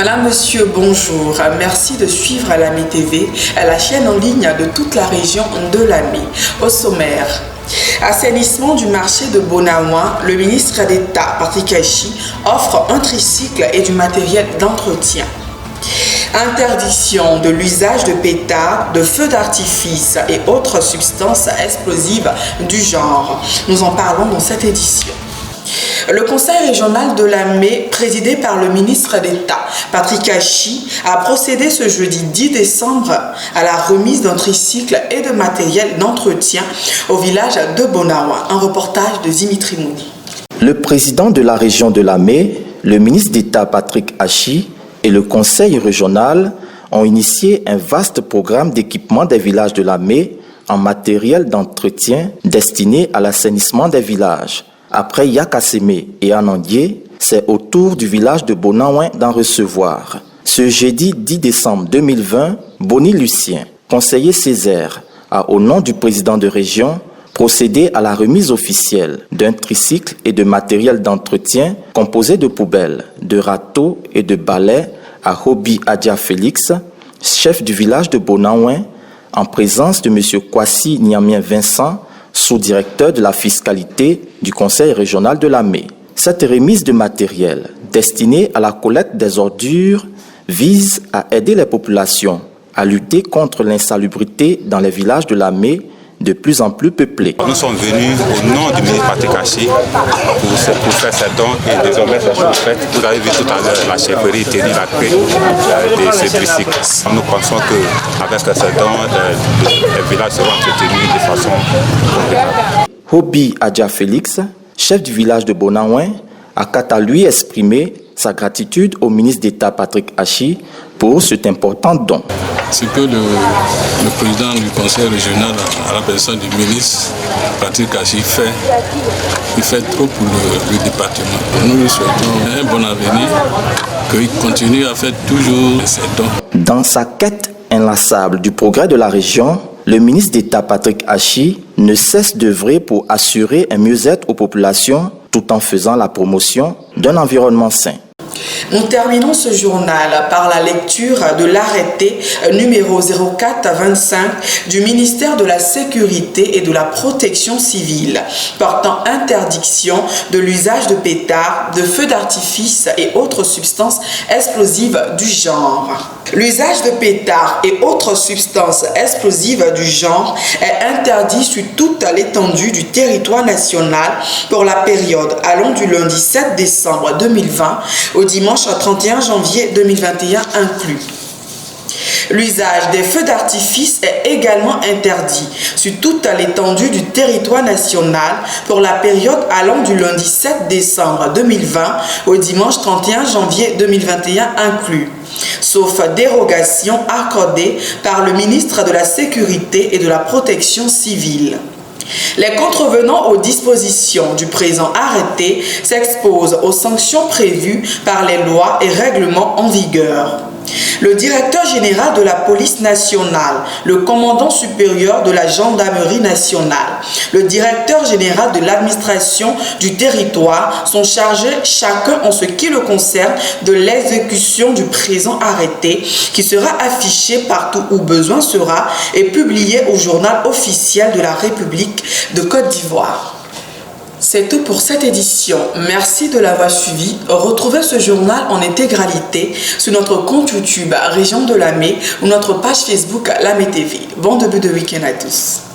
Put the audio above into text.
Madame, Monsieur, bonjour. Merci de suivre Lamé TV, la chaîne en ligne de toute la région de Lamé. Au sommaire, assainissement du marché de Bonaouin, le ministre d'État Patrick Achi offre un tricycle et du matériel d'entretien. Interdiction de l'usage de pétards, de feux d'artifice et autres substances explosives du genre. Nous en parlons dans cette édition. Le conseil régional de Lamé, présidé par le ministre d'État Patrick Achi, a procédé ce jeudi 10 décembre à la remise d'un tricycle et de matériel d'entretien au village de Bonaouin. Un reportage de Dimitri Mouni. Le président de la région de Lamé, le ministre d'État Patrick Achi et le conseil régional ont initié un vaste programme d'équipement des villages de Lamé en matériel d'entretien destiné à l'assainissement des villages. Après Yakasémé et Anandié, c'est au tour du village de Bonaouin d'en recevoir. Ce jeudi 10 décembre 2020, Boni Lucien, conseiller Césaire, a, au nom du président de région, procédé à la remise officielle d'un tricycle et de matériel d'entretien composé de poubelles, de râteaux et de balais à Hobi Adja Félix, chef du village de Bonaouin, en présence de M. Kwasi Niamien Vincent, sous-directeur de la fiscalité du conseil régional de Lamé. Cette remise de matériel destinée à la collecte des ordures vise à aider les populations à lutter contre l'insalubrité dans les villages de Lamé de plus en plus peuplés. Nous sommes venus au nom du ministre Patrick Achi pour faire ces dons et désormais ces choses faites. Vous avez vu tout à l'heure la chefferie tenir la clé de ce tricycle. Nous pensons qu'avec ces dons, les villages seront entretenus de façon convenable. Hobi Adja Félix, chef du village de Bonaouin, a quant à lui exprimé sa gratitude au ministre d'État Patrick Achi pour cet important don. Ce que le président du conseil régional, à la personne du ministre Patrick Achi fait, il fait trop pour le département. Nous lui souhaitons un bon avenir, qu'il continue à faire toujours ses dons. Dans sa quête inlassable du progrès de la région, le ministre d'État Patrick Achi ne cesse d'œuvrer pour assurer un mieux-être aux populations tout en faisant la promotion d'un environnement sain. Nous terminons ce journal par la lecture de l'arrêté numéro 0425 du ministère de la Sécurité et de la Protection civile portant interdiction de l'usage de pétards, de feux d'artifice et autres substances explosives du genre. L'usage de pétards et autres substances explosives du genre est interdit sur toute l'étendue du territoire national pour la période allant du lundi 7 décembre 2020 au dimanche 31 janvier 2021 inclus. L'usage des feux d'artifice est également interdit sur toute l'étendue du territoire national pour la période allant du lundi 7 décembre 2020 au dimanche 31 janvier 2021 inclus, sauf dérogation accordée par le ministre de la Sécurité et de la Protection civile. Les contrevenants aux dispositions du présent arrêté s'exposent aux sanctions prévues par les lois et règlements en vigueur. Le directeur général de la police nationale, le commandant supérieur de la gendarmerie nationale, le directeur général de l'administration du territoire sont chargés chacun en ce qui le concerne de l'exécution du présent arrêté qui sera affiché partout où besoin sera et publié au journal officiel de la République de Côte d'Ivoire. C'est tout pour cette édition. Merci de l'avoir suivi. Retrouvez ce journal en intégralité sur notre compte YouTube Région de Lamé ou notre page Facebook Lamé TV. Bon début de week-end à tous.